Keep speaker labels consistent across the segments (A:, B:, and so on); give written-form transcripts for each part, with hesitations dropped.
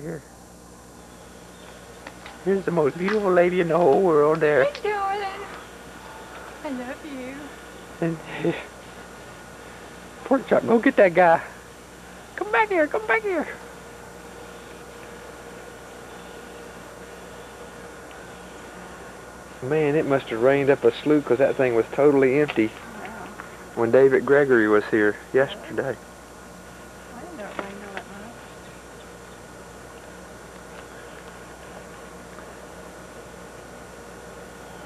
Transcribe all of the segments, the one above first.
A: here. Here's the most beautiful lady in the whole world there.
B: Hey, darling. I love you.
A: And pork chop, go get that guy. Come back here, come back here. Man, it must have rained up a slough because that thing was totally empty.
B: Wow.
A: When David Gregory was here yesterday.
B: I didn't know it rained all that much.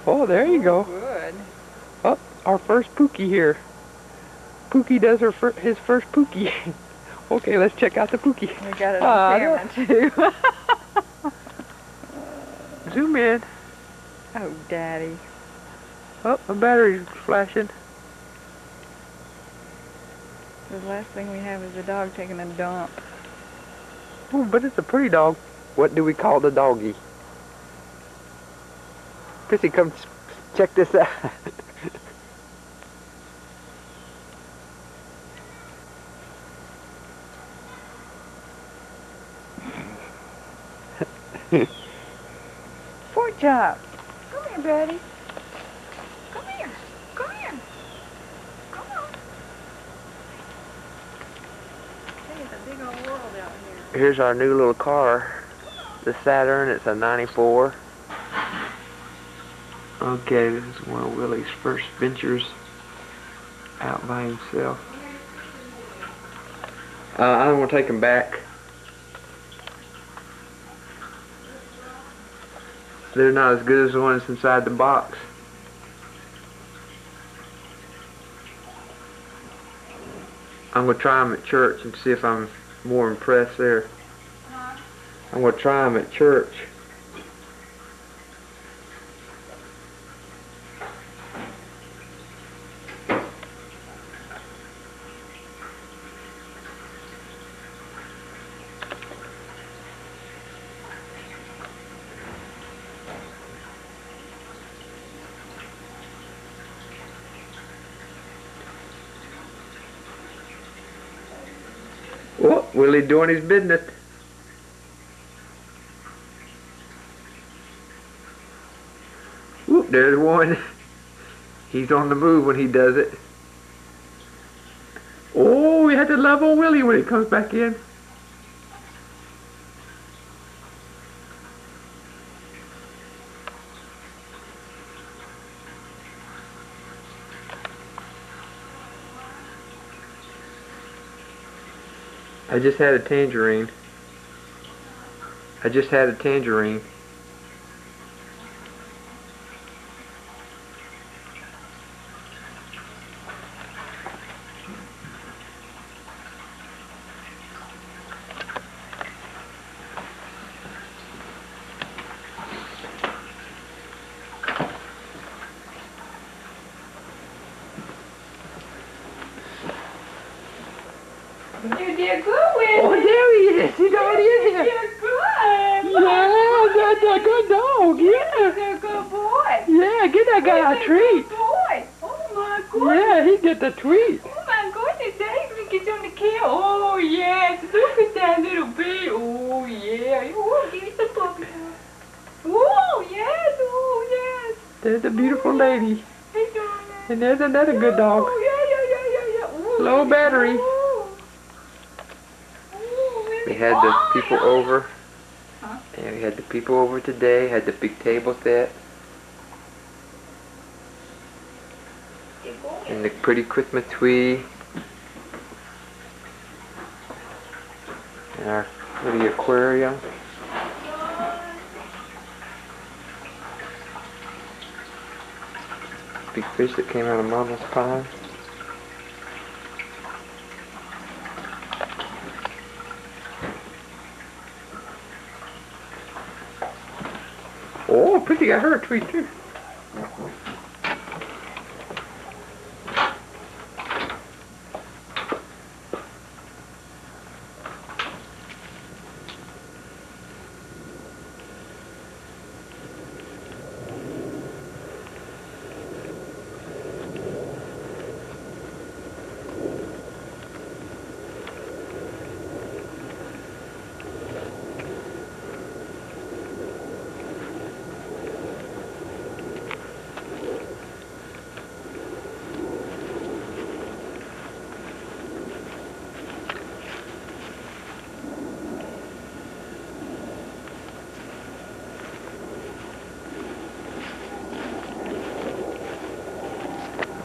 A: Oh, there you go.
B: Good.
A: Oh, our first Pookie here. Pookie does his first Pookie. Okay, let's check out the Pookie.
B: We got it on camera too.
A: Zoom in.
B: Oh, Daddy.
A: Oh, my battery's flashing.
B: The last thing we have is a dog taking a dump.
A: Oh, but it's a pretty dog. What do we call the doggy? Chrissy, come check this out.
B: Pork chop. Come here, buddy. Come here. Come here. Come on. Hey, it's a big old world out here.
A: Here's our new little car. The Saturn, it's a 94. Okay, this is one of Willie's first ventures out by himself. I'm going to take him back. They're not as good as the ones inside the box. I'm going to try them at church and see if I'm more impressed there. I'm going to try them at church. Oh, Willie doing his business. Whoop, there's one. He's on the move when he does it. Oh, we had to love on Willie when he comes back in. I just had a tangerine. I just had a tangerine.
B: You did good, Willie.
A: Oh, there he is. He's already in
B: You
A: here.
B: did good.
A: Yeah, that's a good dog. Yeah.
B: You're a good boy.
A: Yeah, get that guy a treat.
B: Good boy. Oh, my goodness.
A: Yeah, he get the treat.
B: Oh, my goodness. Daddy's going to get on the camera. Oh, yes. Look at that little baby. Oh, yeah. Oh, give me some puppy. Oh, yes. Oh, yes.
A: There's a beautiful lady.
B: Hey, darling.
A: And there's another good dog.
B: Oh, yeah.
A: Low battery.
B: Oh.
A: We had the people over.
B: Huh?
A: And we had the people over today. Had the big table set. And the pretty Christmas tree. And our pretty aquarium. Big fish that came out of Mama's pond. Oh, Pretty got her a treat too.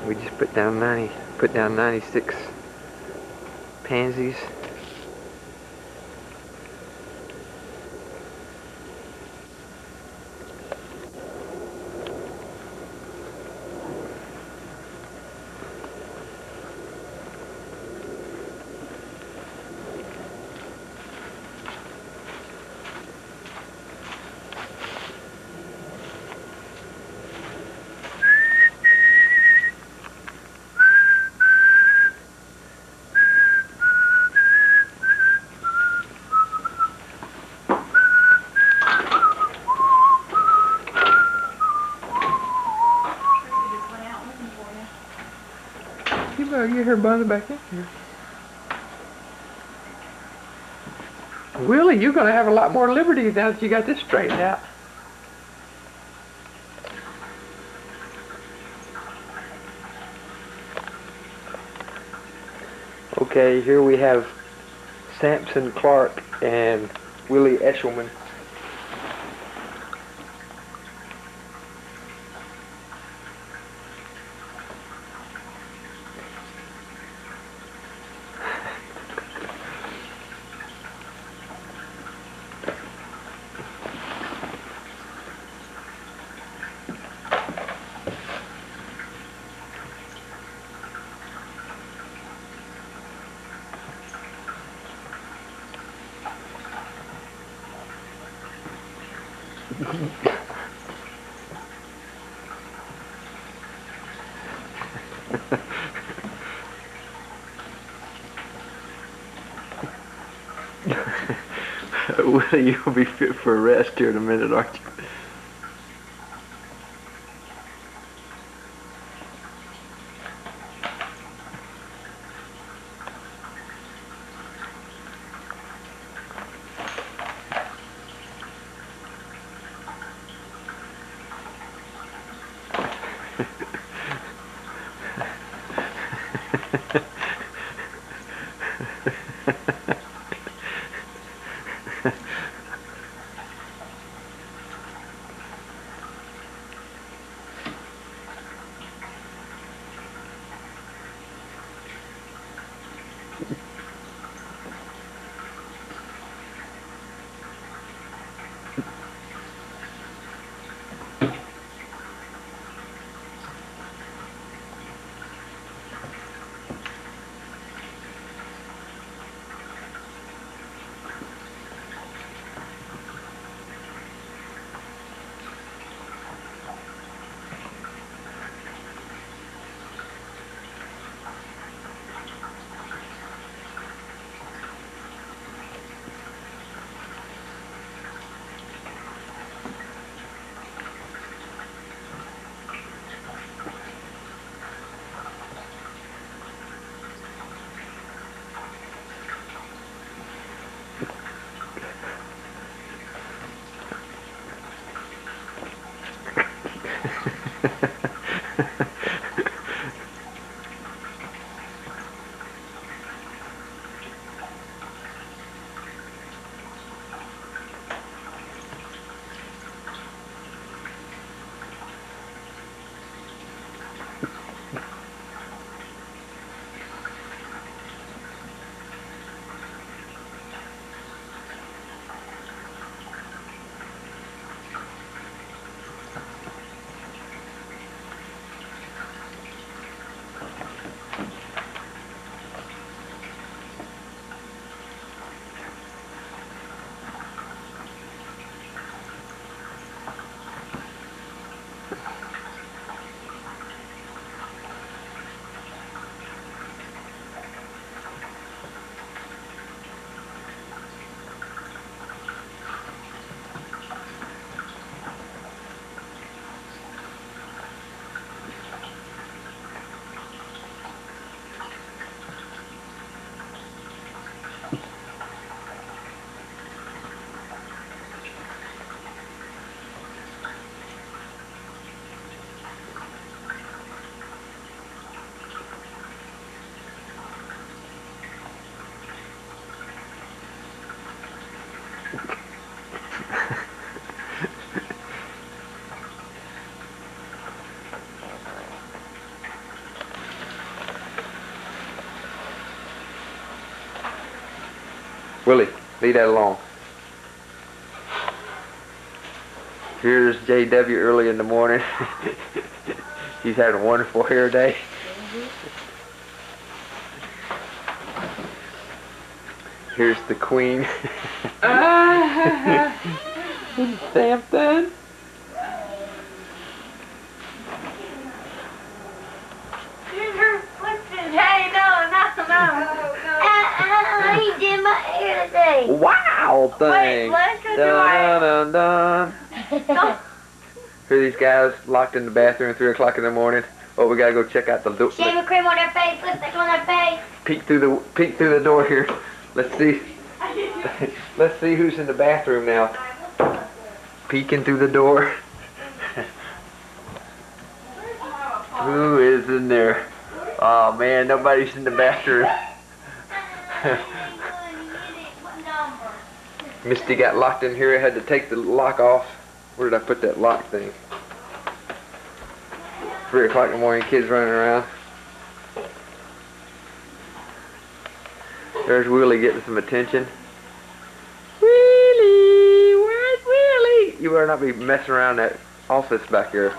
A: We just put down 96 pansies. You better get her brother back in here. Willie, you're gonna have a lot more liberty now that you got this straightened out. Okay, here we have Samson Clark and Willie Eshelman. Willie, you'll be fit for arrest here in a minute, aren't you? Leave that alone. Here's JW early in the morning. He's having a wonderful hair day. Here's the queen. Something.
B: Hey, no. I did my hair today.
A: Wow thing.
B: Wait, let's go do
A: dun, dun, dun. Here are these guys locked in the bathroom at 3 o'clock in the morning. Oh, we gotta go check out the door.
B: Shaving cream on their face, lipstick on their face.
A: Peek through the door here. Let's see. Let's see who's in the bathroom now. Peeking through the door. Who is in there? Oh man, nobody's in the bathroom. Misty got locked in here. I had to take the lock off. Where did I put that lock thing? 3 o'clock in the morning, kids running around. There's Willie getting some attention. Willie! Where's Willie? You better not be messing around that office back there.